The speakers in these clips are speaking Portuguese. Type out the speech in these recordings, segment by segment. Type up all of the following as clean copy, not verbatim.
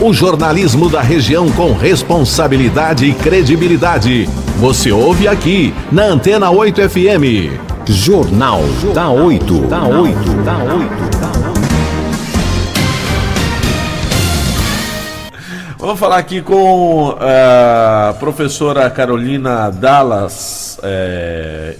O jornalismo da região com responsabilidade e credibilidade. Você ouve aqui, na Antena 8 FM. Jornal da 8. Vamos falar aqui com a professora Carolina Dallas,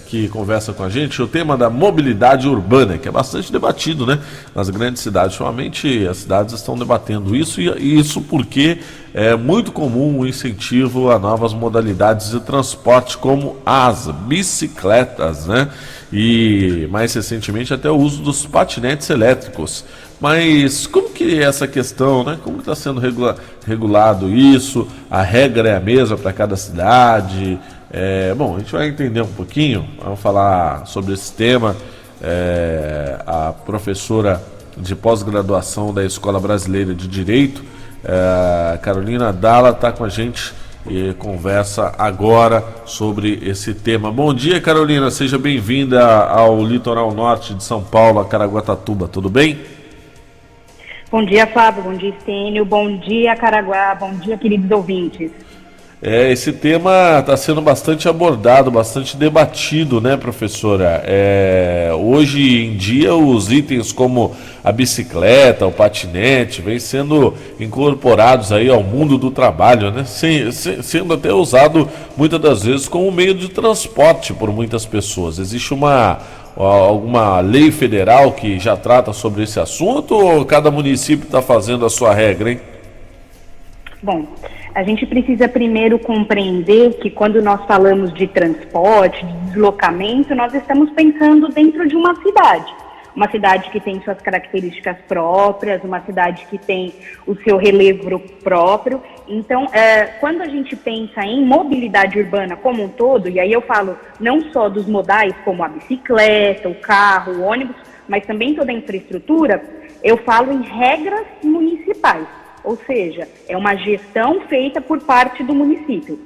que conversa com a gente, o tema da mobilidade urbana, que é bastante debatido, né, nas grandes cidades. Ultimamente as cidades estão debatendo isso, e isso porque é muito comum o incentivo a novas modalidades de transporte, como as bicicletas, né, e mais recentemente até o uso dos patinetes elétricos. Mas como que é essa questão, né? Como está sendo regulado isso? A regra é a mesma para cada cidade? Bom, a gente vai entender um pouquinho, vamos falar sobre esse tema. A professora de pós-graduação da Escola Brasileira de Direito, Carolina Dalla, está com a gente e conversa agora sobre esse tema. Bom dia, Carolina, seja bem-vinda ao litoral norte de São Paulo, a Caraguatatuba, tudo bem? Bom dia, Fábio, bom dia, Estênio, bom dia, Caraguá, bom dia, queridos ouvintes. Esse tema está sendo bastante abordado, bastante debatido, né, professora? Hoje em dia, os itens como a bicicleta, o patinete, vêm sendo incorporados aí ao mundo do trabalho, né? Sendo até usado muitas das vezes como meio de transporte por muitas pessoas. Existe alguma lei federal que já trata sobre esse assunto, ou cada município está fazendo a sua regra, hein? Bom, a gente precisa primeiro compreender que quando nós falamos de transporte, de deslocamento, nós estamos pensando dentro de uma cidade que tem suas características próprias, uma cidade que tem o seu relevo próprio. Então, quando a gente pensa em mobilidade urbana como um todo, e aí eu falo não só dos modais como a bicicleta, o carro, o ônibus, mas também toda a infraestrutura, eu falo em regras municipais, ou seja, é uma gestão feita por parte do município,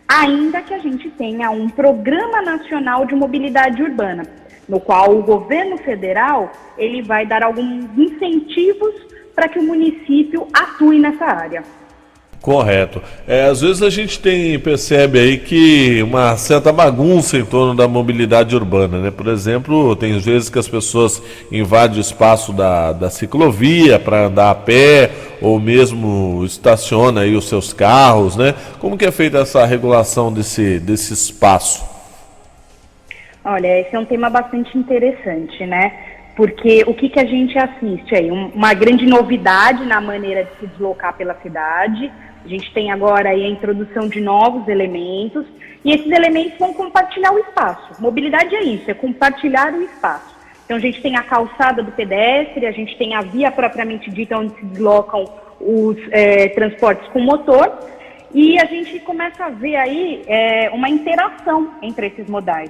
ainda que a gente tenha um Programa Nacional de Mobilidade Urbana, no qual o governo federal ele vai dar alguns incentivos para que o município atue nessa área. Correto. Às vezes a gente percebe aí que uma certa bagunça em torno da mobilidade urbana, né? Por exemplo, tem vezes que as pessoas invadem o espaço da ciclovia para andar a pé, ou mesmo estaciona aí os seus carros, né? Como que é feita essa regulação desse espaço? Olha, esse é um tema bastante interessante, né? Porque o que a gente assiste aí? Uma grande novidade na maneira de se deslocar pela cidade. A gente tem agora aí a introdução de novos elementos, e esses elementos vão compartilhar o espaço. Mobilidade é isso, é compartilhar o espaço. Então a gente tem a calçada do pedestre, a gente tem a via propriamente dita onde se deslocam os transportes com motor, e a gente começa a ver aí uma interação entre esses modais.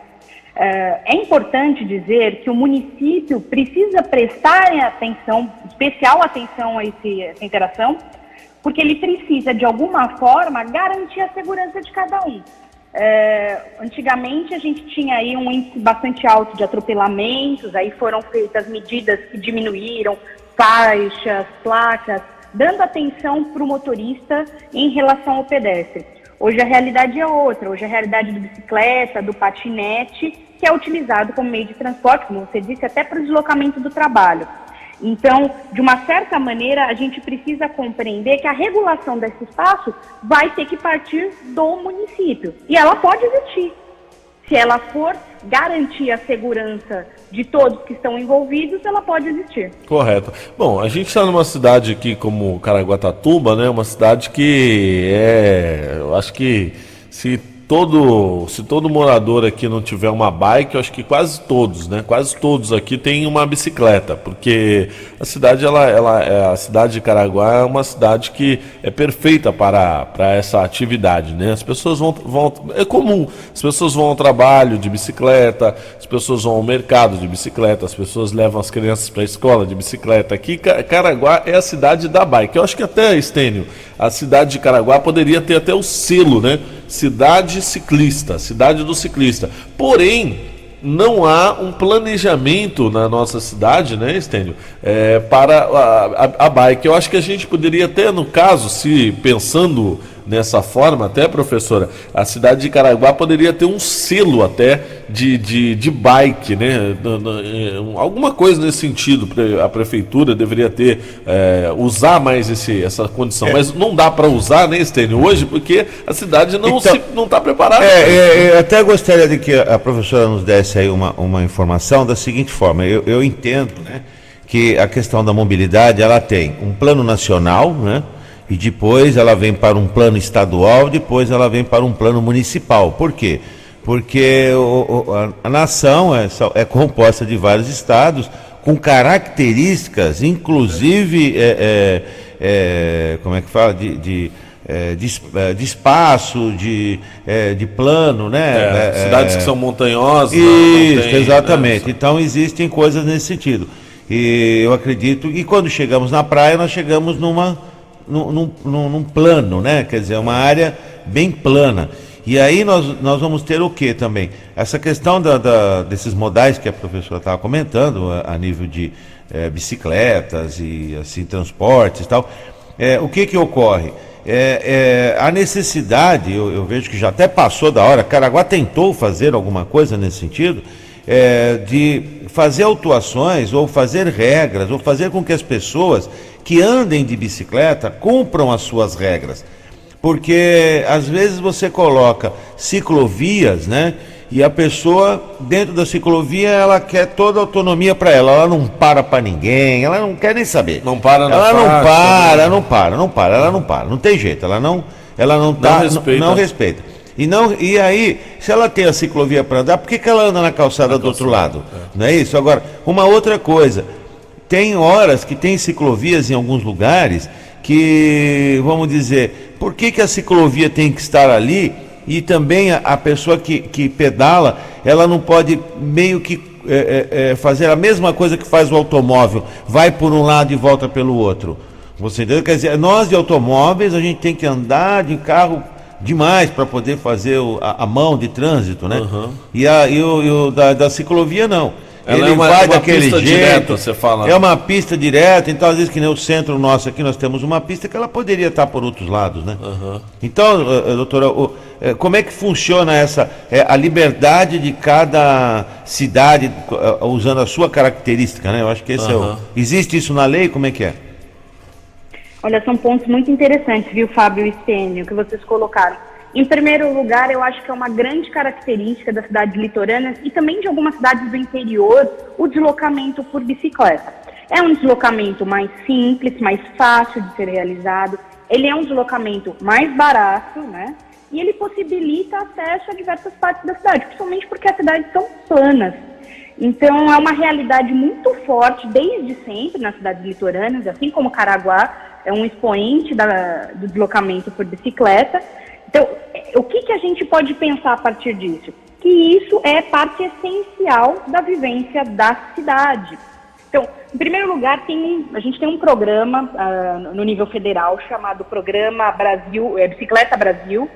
É importante dizer que o município precisa prestar atenção, especial atenção a essa interação, porque ele precisa, de alguma forma, garantir a segurança de cada um. Antigamente, a gente tinha aí um índice bastante alto de atropelamentos, aí foram feitas medidas que diminuíram faixas, placas, dando atenção para o motorista em relação ao pedestre. Hoje a realidade é outra, hoje a realidade do bicicleta, do patinete, que é utilizado como meio de transporte, como você disse, até para o deslocamento do trabalho. Então, de uma certa maneira, a gente precisa compreender que a regulação desse espaço vai ter que partir do município. E ela pode existir. Se ela for garantir a segurança de todos que estão envolvidos, ela pode existir. Correto. Bom, a gente está numa cidade aqui como Caraguatatuba, né? Uma cidade que eu acho que se todo morador aqui não tiver uma bike, eu acho que quase todos, né? Quase todos aqui têm uma bicicleta, porque a cidade, a cidade de Caraguá é uma cidade que é perfeita para essa atividade, né? As pessoas é comum, as pessoas vão ao trabalho de bicicleta, as pessoas vão ao mercado de bicicleta, as pessoas levam as crianças para a escola de bicicleta. Aqui, Caraguá é a cidade da bike. Eu acho que até, Estênio, a cidade de Caraguá poderia ter até o selo, né? Cidade ciclista, cidade do ciclista. Porém, não há um planejamento na nossa cidade, né, Estênio, para a bike. Eu acho que a gente poderia até, no caso, se pensando nessa forma, até, professora, a cidade de Caraguá poderia ter um selo até de bike, né? Alguma coisa nesse sentido. A prefeitura deveria ter, usar mais essa condição. Mas não dá para usar, né, Estênio, hoje, porque a cidade não está preparada. Eu até gostaria de que a professora nos desse aí uma informação da seguinte forma. Eu entendo, né, que a questão da mobilidade, ela tem um plano nacional, né? E depois ela vem para um plano estadual, depois ela vem para um plano municipal. Por quê? Porque a nação é composta de vários estados com características, inclusive, como é que fala, de espaço, de plano, né? Cidades que são montanhosas. Isso, exatamente. Né? Então existem coisas nesse sentido. E eu acredito que quando chegamos na praia, nós chegamos num plano, né? Quer dizer, uma área bem plana. E aí nós vamos ter o que também? Essa questão desses modais que a professora estava comentando, a nível de bicicletas e assim, transportes e tal. O que ocorre? A necessidade, eu vejo que já até passou da hora, Caraguá tentou fazer alguma coisa nesse sentido, de fazer autuações ou fazer regras, ou fazer com que as pessoas que andem de bicicleta cumpram as suas regras. Porque às vezes você coloca ciclovias, né? E a pessoa, dentro da ciclovia, ela quer toda a autonomia para ela não para ninguém, ela não quer nem saber. Não para na ela faixa, não para, não tem jeito, ela não respeita. E aí, se ela tem a ciclovia para andar, por que ela anda na calçada do outro lado? Não é isso? Agora, uma outra coisa, tem horas que tem ciclovias em alguns lugares que, vamos dizer, por que a ciclovia tem que estar ali e também a pessoa que pedala, ela não pode meio que fazer a mesma coisa que faz o automóvel, vai por um lado e volta pelo outro. Você entendeu? Quer dizer, nós de automóveis, a gente tem que andar de carro demais para poder fazer a mão de trânsito, né? Uhum. E o da ciclovia não. Ela ele vai daquele pista jeito, direta, você fala. É uma pista direta, então às vezes que nem o centro nosso aqui, nós temos uma pista que ela poderia estar por outros lados, né? Uhum. Então, doutora, como é que funciona a liberdade de cada cidade usando a sua característica, né? Eu acho que esse existe isso na lei, como é que é? Olha, são pontos muito interessantes, viu, Fábio e Estênio, que vocês colocaram. Em primeiro lugar, eu acho que é uma grande característica das cidades litorâneas e também de algumas cidades do interior, o deslocamento por bicicleta. É um deslocamento mais simples, mais fácil de ser realizado, ele é um deslocamento mais barato, né? E ele possibilita acesso a diversas partes da cidade, principalmente porque as cidades são planas. Então, é uma realidade muito forte desde sempre nas cidades litorâneas, assim como Caraguá é um expoente do deslocamento por bicicleta. Então, o que a gente pode pensar a partir disso? Que isso é parte essencial da vivência da cidade. Então, em primeiro lugar, a gente tem um programa no nível federal chamado Programa Bicicleta Brasil,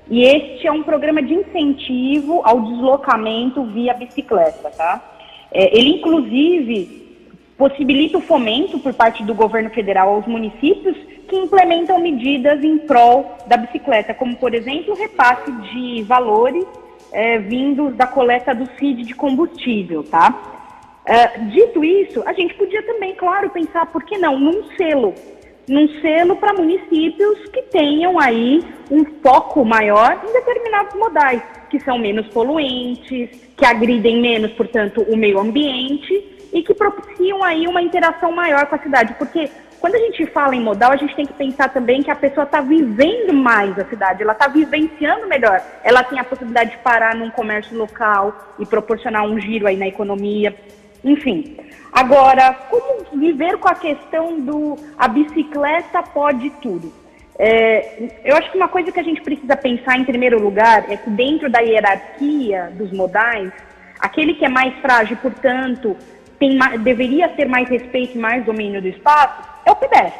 e este é um programa de incentivo ao deslocamento via bicicleta, tá? Ele, inclusive, possibilita o fomento por parte do governo federal aos municípios que implementam medidas em prol da bicicleta, como, por exemplo, o repasse de valores vindos da coleta do CID de combustível, tá? Dito isso, a gente podia também, claro, pensar, por que não, num selo para municípios que tenham aí um foco maior em determinados modais, que são menos poluentes, que agridem menos, portanto, o meio ambiente e que propiciam aí uma interação maior com a cidade, porque quando a gente fala em modal, a gente tem que pensar também que a pessoa está vivendo mais a cidade, ela está vivenciando melhor, ela tem a possibilidade de parar num comércio local e proporcionar um giro aí na economia, enfim. Agora, como viver com a questão a bicicleta pode tudo? Eu acho que uma coisa que a gente precisa pensar em primeiro lugar é que dentro da hierarquia dos modais, aquele que é mais frágil, portanto, deveria ter mais respeito e mais domínio do espaço, é o pedestre.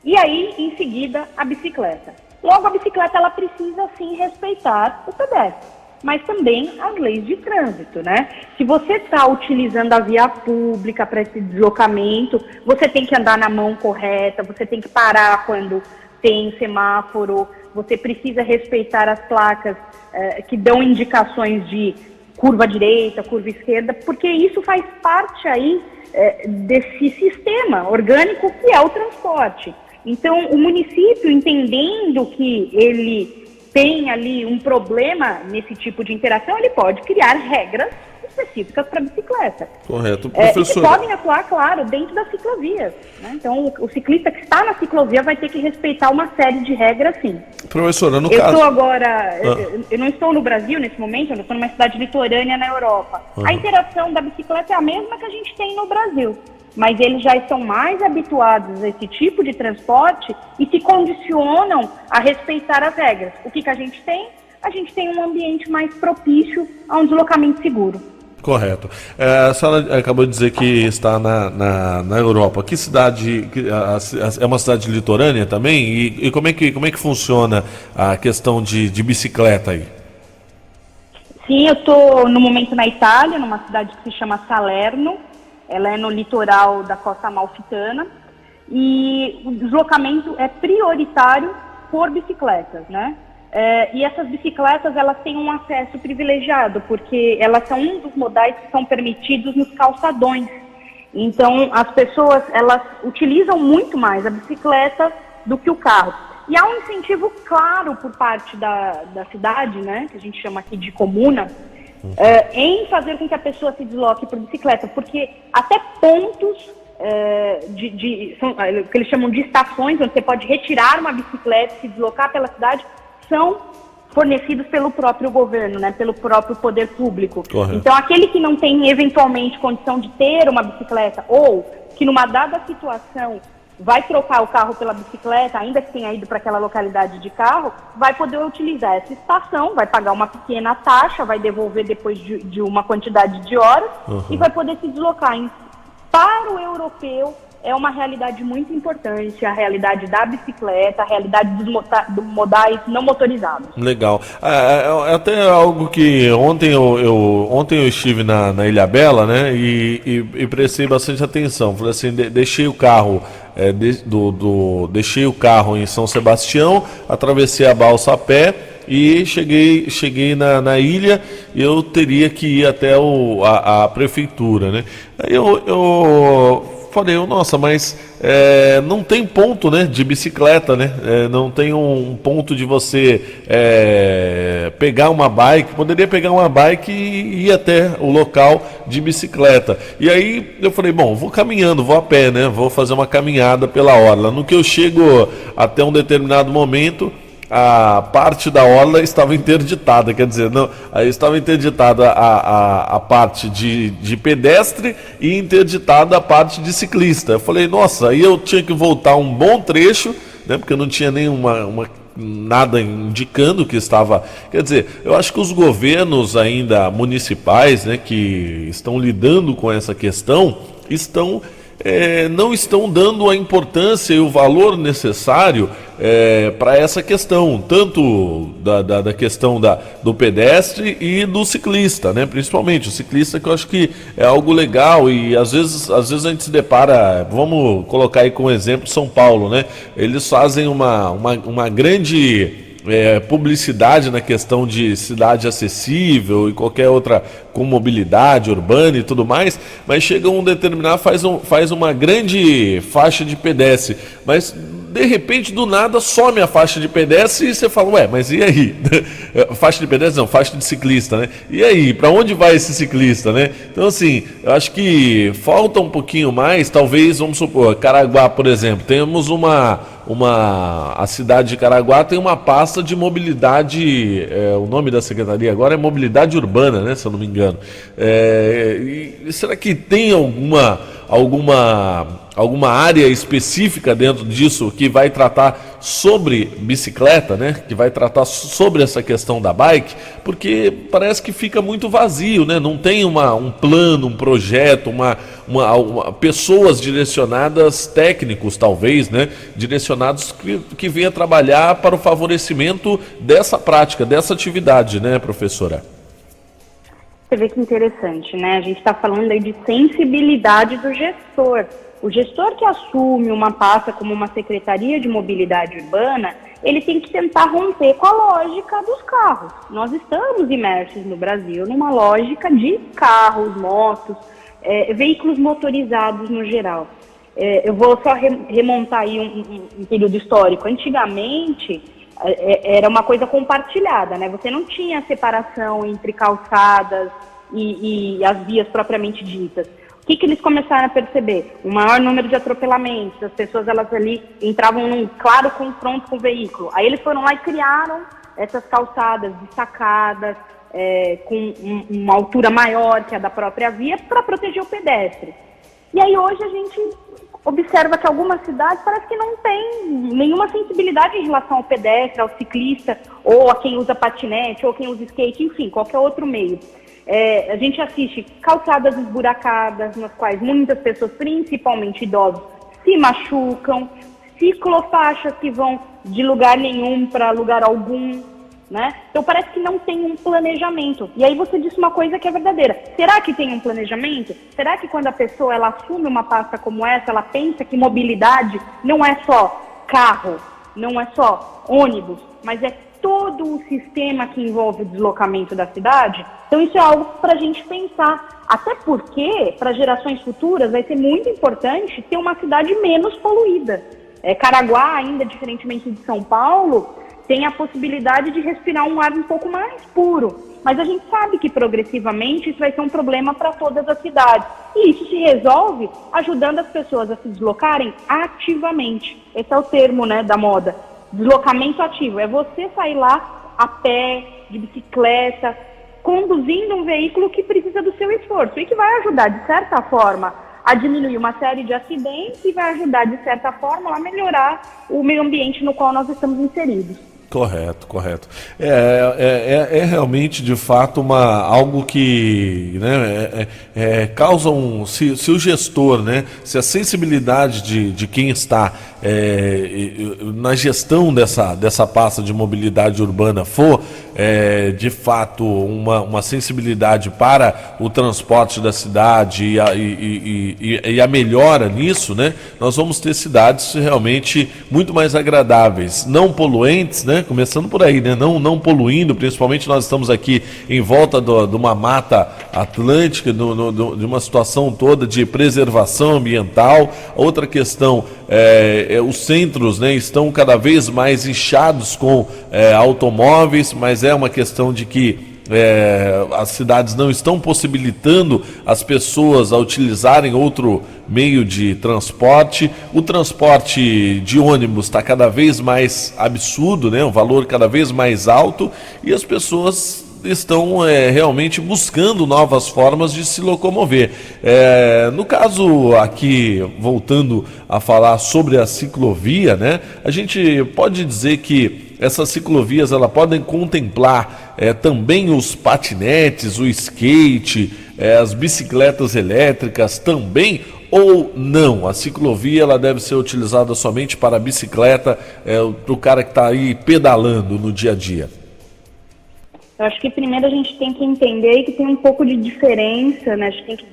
E aí, em seguida, a bicicleta. Logo, a bicicleta ela precisa, sim, respeitar o pedestre. mas também as leis de trânsito, né? Se você está utilizando a via pública para esse deslocamento, você tem que andar na mão correta, você tem que parar quando tem semáforo, você precisa respeitar as placas que dão indicações de curva direita, curva esquerda, porque isso faz parte aí desse sistema orgânico que é o transporte. Então, o município, entendendo que ele tem ali um problema nesse tipo de interação, ele pode criar regras específicas para bicicleta. Correto. Que podem atuar, claro, dentro das ciclovias, né? Então, o ciclista que está na ciclovia vai ter que respeitar uma série de regras, sim. Professora, no eu caso... estou agora... Eu não estou no Brasil nesse momento, eu estou numa cidade litorânea na Europa. A interação da bicicleta é a mesma que a gente tem no Brasil, mas eles já estão mais habituados a esse tipo de transporte e se condicionam a respeitar as regras. O que a gente tem? A gente tem um ambiente mais propício a um deslocamento seguro. Correto. A senhora acabou de dizer que está na Europa. Que cidade? É uma cidade litorânea também? E como é que funciona a questão de bicicleta aí? Sim, eu estou no momento na Itália, numa cidade que se chama Salerno. Ela é no litoral da Costa Amalfitana e o deslocamento é prioritário por bicicletas, né? E essas bicicletas, elas têm um acesso privilegiado, porque elas são um dos modais que são permitidos nos calçadões. Então, as pessoas, elas utilizam muito mais a bicicleta do que o carro. E há um incentivo claro por parte da cidade, né, que a gente chama aqui de comuna, em fazer com que a pessoa se desloque por bicicleta, porque até pontos o que eles chamam de estações, onde você pode retirar uma bicicleta e se deslocar pela cidade, são fornecidos pelo próprio governo, né, pelo próprio poder público. Correto. Então, aquele que não tem eventualmente condição de ter uma bicicleta ou que numa dada situação vai trocar o carro pela bicicleta, ainda que tenha ido para aquela localidade de carro, vai poder utilizar essa estação, vai pagar uma pequena taxa, vai devolver depois de uma quantidade de horas e vai poder se deslocar. Para o europeu, é uma realidade muito importante, a realidade da bicicleta, a realidade dos modais não motorizados. Legal. Até algo que ontem eu estive na Ilhabela, né, e prestei bastante atenção. Falei assim, deixei o carro deixei o carro em São Sebastião, atravessei a balsa a pé e cheguei na ilha e eu teria que ir até a prefeitura, né? Aí eu falei, nossa, mas não tem ponto, né, de bicicleta, né? Não tem um ponto de você pegar uma bike. Poderia pegar uma bike e ir até o local de bicicleta. E aí eu falei, bom, vou caminhando, vou a pé, né? Vou fazer uma caminhada pela orla. No que eu chego até um determinado momento, a parte da orla estava interditada, quer dizer, não, estava interditada a parte de pedestre e interditada a parte de ciclista. Eu falei, nossa, aí eu tinha que voltar um bom trecho, né, porque eu não tinha nada indicando que estava... Quer dizer, eu acho que os governos ainda municipais, né, que estão lidando com essa questão, não estão dando a importância e o valor necessário para essa questão, tanto da questão do pedestre e do ciclista, né? Principalmente o ciclista, que eu acho que é algo legal e às vezes a gente se depara, vamos colocar aí como exemplo São Paulo, né? Eles fazem uma grande... publicidade na questão de cidade acessível e qualquer outra com mobilidade urbana e tudo mais, mas chega um determinado, faz uma grande faixa de pedestre, mas de repente do nada some a faixa de pedestre e você fala, mas e aí? Faixa de pedestre não, faixa de ciclista, né? E aí, para onde vai esse ciclista, né? Então assim, eu acho que falta um pouquinho mais, talvez, vamos supor, Caraguá, por exemplo, temos a cidade de Caraguá tem uma pasta de mobilidade, o nome da secretaria agora é mobilidade urbana, né, se eu não me engano. E será que tem alguma área específica dentro disso que vai tratar sobre bicicleta, né? Que vai tratar sobre essa questão da bike, porque parece que fica muito vazio, né? Não tem um plano, um projeto, pessoas direcionadas, técnicos talvez, né? Direcionados que venha trabalhar para o favorecimento dessa prática, dessa atividade, né, professora? Você vê que interessante, né? A gente está falando aí de sensibilidade do gestor. O gestor que assume uma pasta como uma Secretaria de Mobilidade Urbana, ele tem que tentar romper com a lógica dos carros. Nós estamos imersos no Brasil numa lógica de carros, motos, veículos motorizados no geral. Eu vou só remontar aí um período histórico. Antigamente, era uma coisa compartilhada, né? Você não tinha separação entre calçadas e as vias propriamente ditas. O que eles começaram a perceber? O maior número de atropelamentos, as pessoas elas ali entravam num claro confronto com o veículo. Aí eles foram lá e criaram essas calçadas destacadas, com uma altura maior que a da própria via, para proteger o pedestre. E aí hoje a gente observa que algumas cidades parece que não tem nenhuma sensibilidade em relação ao pedestre, ao ciclista, ou a quem usa patinete, ou quem usa skate, enfim, qualquer outro meio. A gente assiste calçadas esburacadas, nas quais muitas pessoas, principalmente idosos, se machucam, ciclofaixas que vão de lugar nenhum para lugar algum, né? Então parece que não tem um planejamento. E aí você disse uma coisa que é verdadeira. Será que tem um planejamento? Será que quando a pessoa ela assume uma pasta como essa, ela pensa que mobilidade não é só carro, não é só ônibus, mas é todo o sistema que envolve o deslocamento da cidade? Então isso é algo para a gente pensar. Até porque, para gerações futuras, vai ser muito importante ter uma cidade menos poluída. Caraguá, ainda diferentemente de São Paulo, tem a possibilidade de respirar um ar um pouco mais puro. Mas a gente sabe que progressivamente isso vai ser um problema para todas as cidades. E isso se resolve ajudando as pessoas a se deslocarem ativamente. Esse é o termo, né, da moda. Deslocamento ativo. É você sair lá a pé, de bicicleta, conduzindo um veículo que precisa do seu esforço e que vai ajudar, de certa forma, a diminuir uma série de acidentes e vai ajudar, de certa forma, a melhorar o meio ambiente no qual nós estamos inseridos. Correto, correto. É realmente, de fato, algo que, né, causa se o gestor, né, se a sensibilidade de quem está na gestão dessa pasta de mobilidade urbana for, de fato, uma sensibilidade para o transporte da cidade e a melhora nisso, né, nós vamos ter cidades realmente muito mais agradáveis, não poluentes, né? Começando por aí, né? Não poluindo, principalmente nós estamos aqui em volta de uma mata atlântica, de uma situação toda de preservação ambiental. Outra questão, os centros, né, estão cada vez mais inchados com automóveis, mas é uma questão de que as cidades não estão possibilitando as pessoas a utilizarem outro meio de transporte. O transporte de ônibus está cada vez mais absurdo, né? Um valor cada vez mais alto, e as pessoas estão realmente buscando novas formas de se locomover. No caso aqui, voltando a falar sobre a ciclovia, né? A gente pode dizer que essas ciclovias elas podem contemplar também os patinetes, o skate, as bicicletas elétricas também, ou não? A ciclovia ela deve ser utilizada somente para a bicicleta, para o cara que está aí pedalando no dia a dia? Eu acho que primeiro a gente tem que entender que tem um pouco de diferença, né? A gente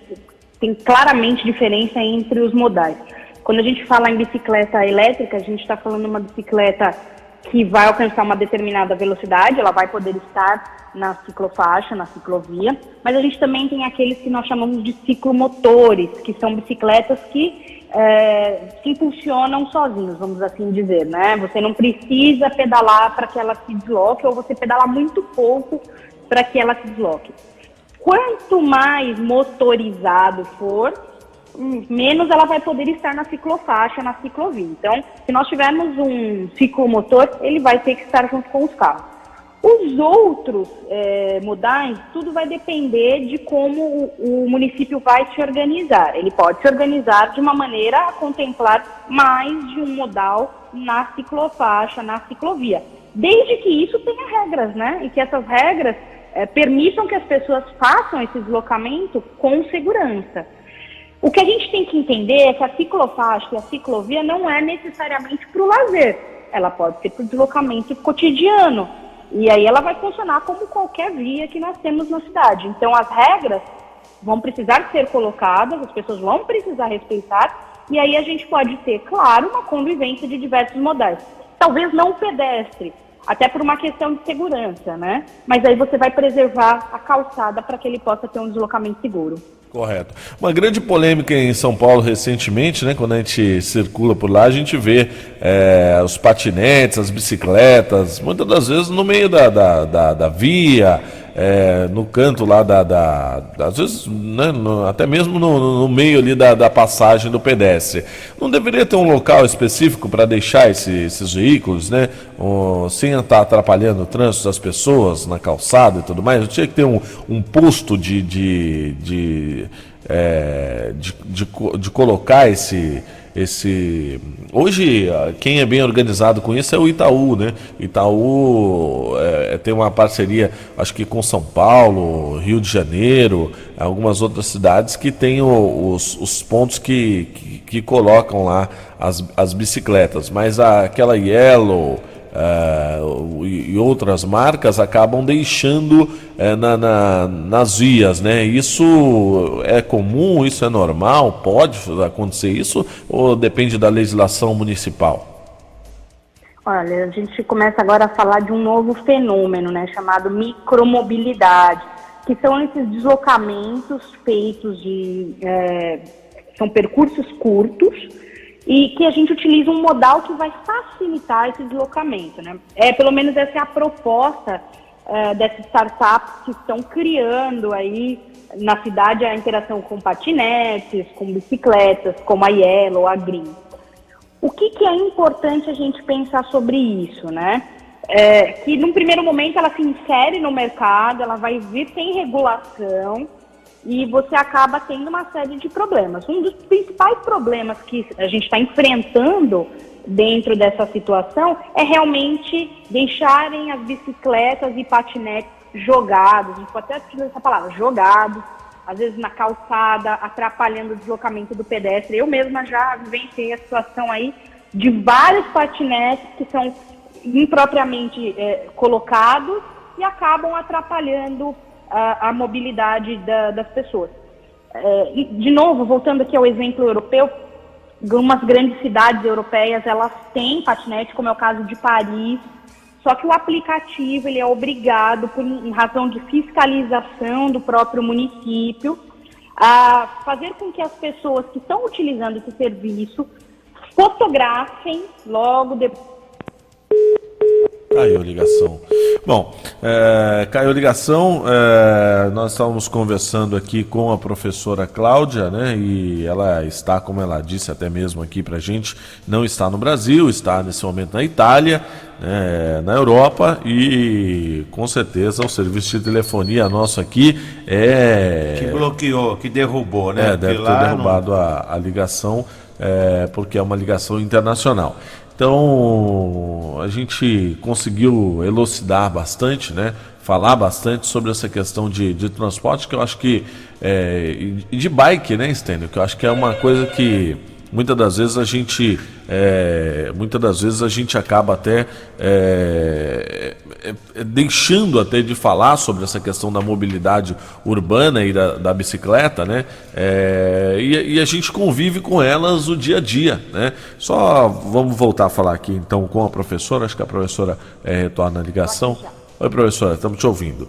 tem claramente diferença entre os modais. Quando a gente fala em bicicleta elétrica, a gente está falando de uma bicicleta que vai alcançar uma determinada velocidade, ela vai poder estar na ciclofaixa, na ciclovia, mas a gente também tem aqueles que nós chamamos de ciclomotores, que são bicicletas que se impulsionam sozinhos, vamos assim dizer, né? Você não precisa pedalar para que ela se desloque, ou você pedala muito pouco para que ela se desloque. Quanto mais motorizado for, menos ela vai poder estar na ciclofaixa, na ciclovia. Então, se nós tivermos um ciclomotor, ele vai ter que estar junto com os carros. Os outros modais, tudo vai depender de como o município vai se organizar. Ele pode se organizar de uma maneira a contemplar mais de um modal na ciclofaixa, na ciclovia. Desde que isso tenha regras, né? E que essas regras permitam que as pessoas façam esse deslocamento com segurança. O que a gente tem que entender é que a ciclofaixa e a ciclovia não é necessariamente para o lazer. Ela pode ser para o deslocamento cotidiano. E aí ela vai funcionar como qualquer via que nós temos na cidade. Então as regras vão precisar ser colocadas, as pessoas vão precisar respeitar, e aí a gente pode ter, claro, uma convivência de diversos modais. Talvez não o pedestre, até por uma questão de segurança, né? Mas aí você vai preservar a calçada para que ele possa ter um deslocamento seguro. Correto. Uma grande polêmica em São Paulo recentemente, né? Quando a gente circula por lá, a gente vê os patinetes, as bicicletas, muitas das vezes no meio da via, no canto lá às vezes, né, até mesmo no meio ali da passagem do pedestre. Não deveria ter um local específico para deixar esses veículos, né? Sem estar atrapalhando o trânsito das pessoas na calçada e tudo mais? Tinha que ter um posto de colocar esse. Hoje, quem é bem organizado com isso é o Itaú, né? Itaú tem uma parceria, acho que com São Paulo, Rio de Janeiro, algumas outras cidades que tem os pontos que colocam lá as bicicletas. Mas aquela Yellow e outras marcas acabam deixando nas vias, né? Isso é comum, isso é normal, pode acontecer isso ou depende da legislação municipal? Olha, a gente começa agora a falar de um novo fenômeno, né, chamado micromobilidade, que são esses deslocamentos feitos são percursos curtos, e que a gente utiliza um modal que vai facilitar esse deslocamento, né? Pelo menos essa é a proposta dessas startups que estão criando aí na cidade a interação com patinetes, com bicicletas, como a Yellow, a Green. O que é importante a gente pensar sobre isso, né? Que num primeiro momento ela se insere no mercado, ela vai vir sem regulação, e você acaba tendo uma série de problemas. Um dos principais problemas que a gente está enfrentando dentro dessa situação é realmente deixarem as bicicletas e patinetes jogados, a gente pode até utilizar essa palavra, jogados, às vezes na calçada, atrapalhando o deslocamento do pedestre. Eu mesma já vivenciei a situação aí de vários patinetes que são impropriamente colocados e acabam atrapalhando a mobilidade das pessoas. E, de novo, voltando aqui ao exemplo europeu, algumas grandes cidades europeias, elas têm patinete, como é o caso de Paris, só que o aplicativo ele é obrigado, em razão de fiscalização do próprio município, a fazer com que as pessoas que estão utilizando esse serviço fotografem logo depois. Caiu a ligação. Bom, caiu a ligação, nós estávamos conversando aqui com a professora Cláudia, né, e ela está, como ela disse até mesmo aqui pra gente, não está no Brasil, está nesse momento na Itália, na Europa, e com certeza o serviço de telefonia nosso aqui que bloqueou, que derrubou, né? Deve ter derrubado a ligação, porque é uma ligação internacional. Então, a gente conseguiu elucidar bastante, né? Falar bastante sobre essa questão de transporte, que eu acho que... e de bike, né, Stênio? Que eu acho que é uma coisa que muitas das vezes a gente acaba até deixando até de falar sobre essa questão da mobilidade urbana e da bicicleta, né? E a gente convive com elas o dia a dia, né? Só vamos voltar a falar aqui então com a professora, acho que a professora retorna a ligação. Oi, professora, estamos te ouvindo.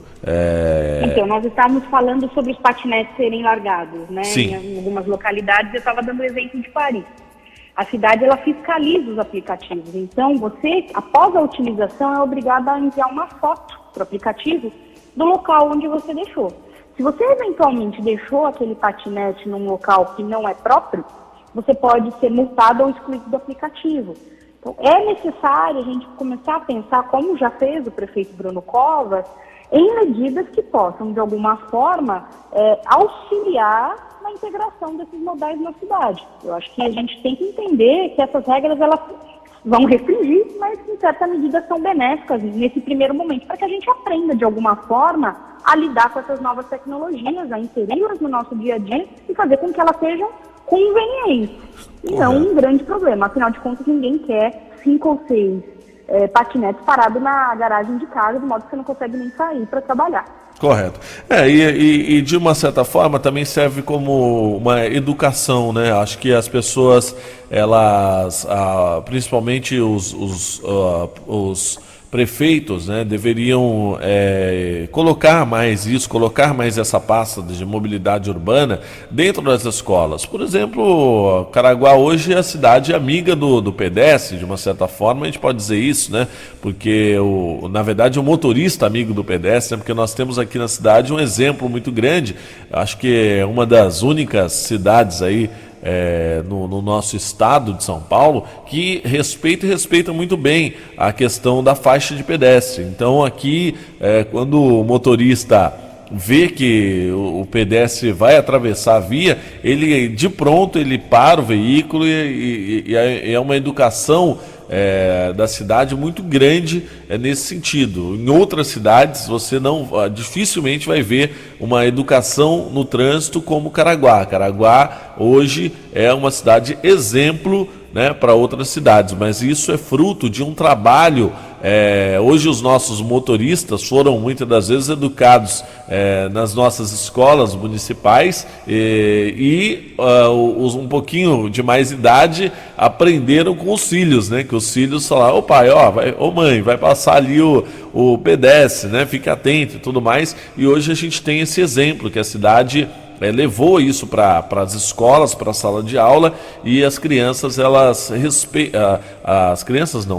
Então, nós estávamos falando sobre os patinetes serem largados, né? Sim. Em algumas localidades, eu estava dando o exemplo de Paris. A cidade, ela fiscaliza os aplicativos. Então, você, após a utilização, é obrigado a enviar uma foto para o aplicativo do local onde você deixou. Se você, eventualmente, deixou aquele patinete num local que não é próprio, você pode ser multado ou excluído do aplicativo. Então, é necessário a gente começar a pensar, como já fez o prefeito Bruno Covas, em medidas que possam, de alguma forma, auxiliar na integração desses modais na cidade. Eu acho que a gente tem que entender que essas regras elas vão restringir, mas em certa medida são benéficas nesse primeiro momento, para que a gente aprenda, de alguma forma, a lidar com essas novas tecnologias, a inseri-las no nosso dia a dia e fazer com que elas sejam convenientes. E não um grande problema. Afinal de contas, ninguém quer 5 ou 6 patinetes parados na garagem de casa, de modo que você não consegue nem sair para trabalhar. Correto. E de uma certa forma também serve como uma educação, né? Acho que as pessoas, elas, principalmente os prefeitos, né, deveriam colocar mais essa pasta de mobilidade urbana dentro das escolas. Por exemplo, Caraguá hoje é a cidade amiga do pedestre, de uma certa forma, a gente pode dizer isso, né? Porque, na verdade, o motorista amigo do pedestre, né? Porque nós temos aqui na cidade um exemplo muito grande, acho que é uma das únicas cidades aí, no nosso estado de São Paulo, que respeita muito bem a questão da faixa de pedestre. Então aqui, quando o motorista vê que o pedestre vai atravessar a via, ele de pronto ele para o veículo e é uma educação da cidade muito grande nesse sentido. Em outras cidades você dificilmente vai ver uma educação no trânsito como Caraguá. Caraguá hoje é uma cidade exemplo, né, para outras cidades, mas isso é fruto de um trabalho. Hoje os nossos motoristas foram muitas das vezes educados nas nossas escolas municipais e os um pouquinho de mais idade aprenderam com os filhos, né? Que os filhos falaram: ô pai, ô mãe, vai passar ali o pedestre, né? Fique atento e tudo mais. E hoje a gente tem esse exemplo que a cidade levou isso para as escolas, para a sala de aula, e as crianças,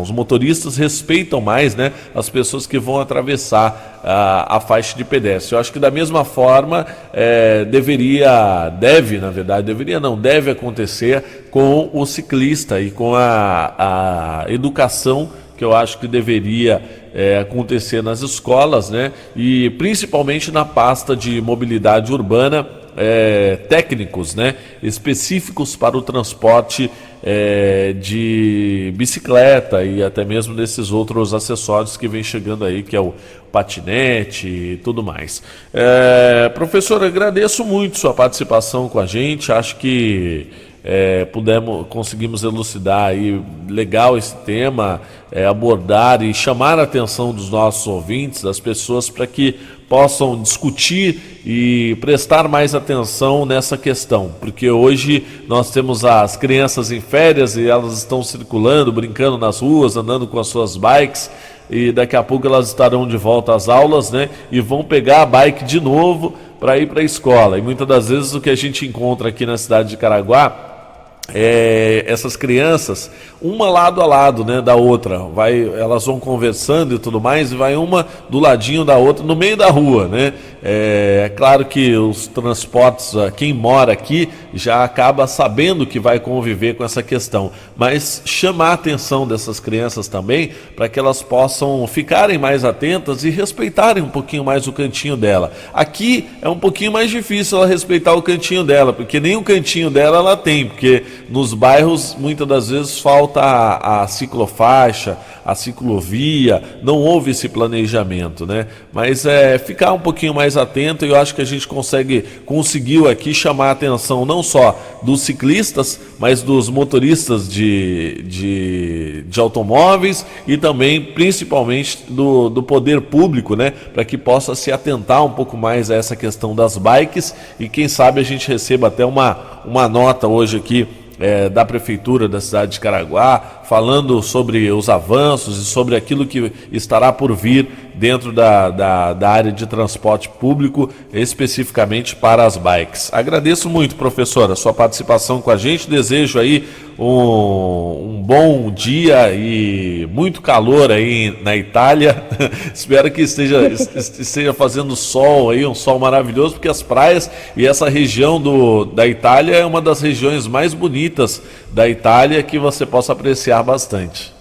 os motoristas respeitam mais, né, as pessoas que vão atravessar a faixa de pedestre. Eu acho que da mesma forma deve acontecer com o ciclista e com a educação que eu acho que deveria acontecer nas escolas, né, e principalmente na pasta de mobilidade urbana, técnicos, né, específicos para o transporte de bicicleta e até mesmo desses outros acessórios que vem chegando aí, que é o patinete e tudo mais. Professor, agradeço muito sua participação com a gente, acho que conseguimos elucidar aí legal esse tema, abordar e chamar a atenção dos nossos ouvintes, das pessoas, para que possam discutir e prestar mais atenção nessa questão, porque hoje nós temos as crianças em férias e elas estão circulando, brincando nas ruas, andando com as suas bikes, e daqui a pouco elas estarão de volta às aulas, né, e vão pegar a bike de novo para ir para a escola. E muitas das vezes o que a gente encontra aqui na cidade de Caraguá essas crianças, uma lado a lado, né, da outra, elas vão conversando e tudo mais, e vai uma do ladinho da outra, no meio da rua, né? É claro que os transportes, quem mora aqui já acaba sabendo que vai conviver com essa questão, mas chamar a atenção dessas crianças também, para que elas possam ficarem mais atentas e respeitarem um pouquinho mais o cantinho dela. Aqui é um pouquinho mais difícil ela respeitar o cantinho dela, porque nem o cantinho dela ela tem, porque nos bairros muitas das vezes falta a ciclofaixa, a ciclovia, não houve esse planejamento, né? Mas ficar um pouquinho mais atento, e eu acho que a gente conseguiu aqui chamar a atenção não só dos ciclistas, mas dos motoristas de automóveis e também, principalmente, do poder público, né? Para que possa se atentar um pouco mais a essa questão das bikes, e quem sabe a gente receba até uma nota hoje aqui da Prefeitura da cidade de Caraguá, falando sobre os avanços e sobre aquilo que estará por vir dentro da área de transporte público, especificamente para as bikes. Agradeço muito, professora, a sua participação com a gente, desejo aí um bom dia e muito calor aí na Itália. Espero que esteja fazendo sol aí, um sol maravilhoso, porque as praias e essa região da Itália é uma das regiões mais bonitas da Itália, que você possa apreciar bastante.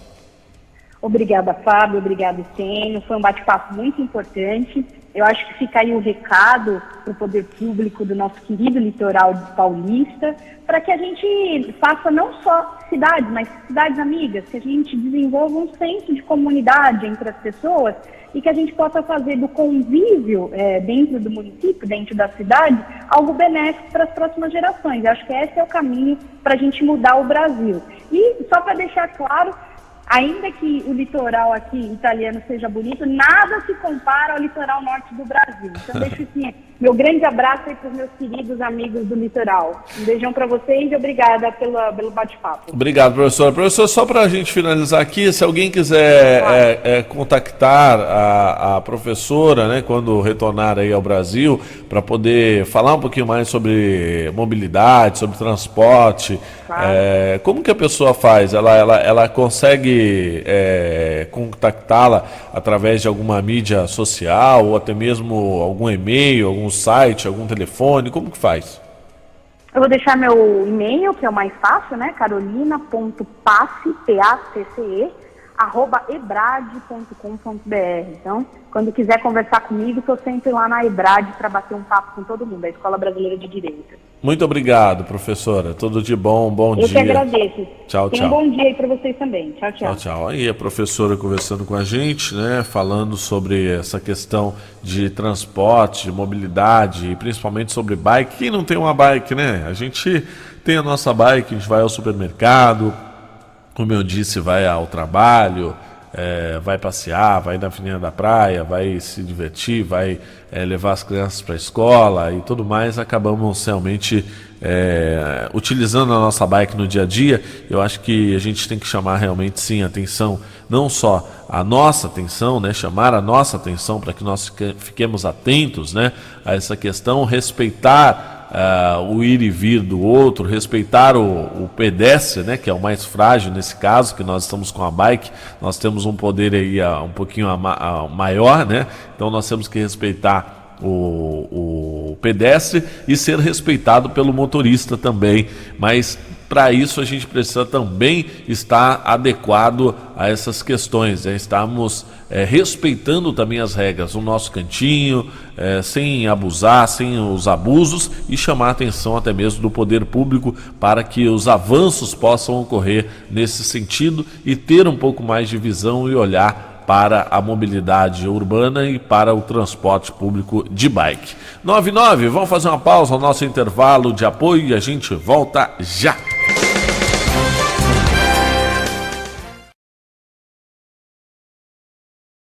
Obrigada, Fábio, obrigada, Estênio, foi um bate-papo muito importante. Eu acho que fica aí o recado para o poder público do nosso querido litoral paulista, para que a gente faça não só cidades, mas cidades amigas, que a gente desenvolva um senso de comunidade entre as pessoas e que a gente possa fazer do convívio dentro do município, dentro da cidade, algo benéfico para as próximas gerações. Eu acho que esse é o caminho para a gente mudar o Brasil. E só para deixar claro, ainda que o litoral aqui italiano seja bonito, nada se compara ao litoral norte do Brasil. Então deixo assim, meu grande abraço aí para os meus queridos amigos do litoral. Um beijão para vocês e obrigada pelo bate-papo. Obrigado, professora. Professor, só para a gente finalizar aqui, se alguém quiser contactar a professora, né, quando retornar aí ao Brasil, para poder falar um pouquinho mais sobre mobilidade, sobre transporte, como que a pessoa faz? Ela consegue contactá-la através de alguma mídia social ou até mesmo algum e-mail, algum site, algum telefone? Como que faz? Eu vou deixar meu e-mail, que é o mais fácil, né? carolina.pace, P-A-C-C-E, @ebrad.com.br. Então, quando quiser conversar comigo, estou sempre lá na Ebrad para bater um papo com todo mundo, da Escola Brasileira de Direito. Muito obrigado, professora. Tudo de bom, bom dia. Eu que agradeço. Tchau, Tenha um bom dia aí para vocês também. Tchau, tchau. Tchau, tchau. Aí a professora conversando com a gente, né, falando sobre essa questão de transporte, de mobilidade, e principalmente sobre bike. Quem não tem uma bike, né? A gente tem a nossa bike, a gente vai ao supermercado, como eu disse, vai ao trabalho, vai passear, vai na Avenida da Praia, vai se divertir, vai levar as crianças para a escola e tudo mais. Acabamos realmente utilizando a nossa bike no dia a dia. Eu acho que a gente tem que chamar realmente sim a atenção, não só a nossa atenção, né, chamar a nossa atenção para que nós fiquemos atentos, né, a essa questão, respeitar o ir e vir do outro, respeitar o pedestre, né, que é o mais frágil nesse caso, que nós estamos com a bike, nós temos um poder aí um pouquinho maior, né, então nós temos que respeitar o pedestre e ser respeitado pelo motorista também, mas para isso a gente precisa também estar adequado a essas questões, estamos respeitando também as regras, o nosso cantinho, sem abusar, sem os abusos, e chamar a atenção até mesmo do poder público para que os avanços possam ocorrer nesse sentido e ter um pouco mais de visão e olhar para a mobilidade urbana e para o transporte público de bike. 99, vamos fazer uma pausa ao nosso intervalo de apoio e a gente volta já.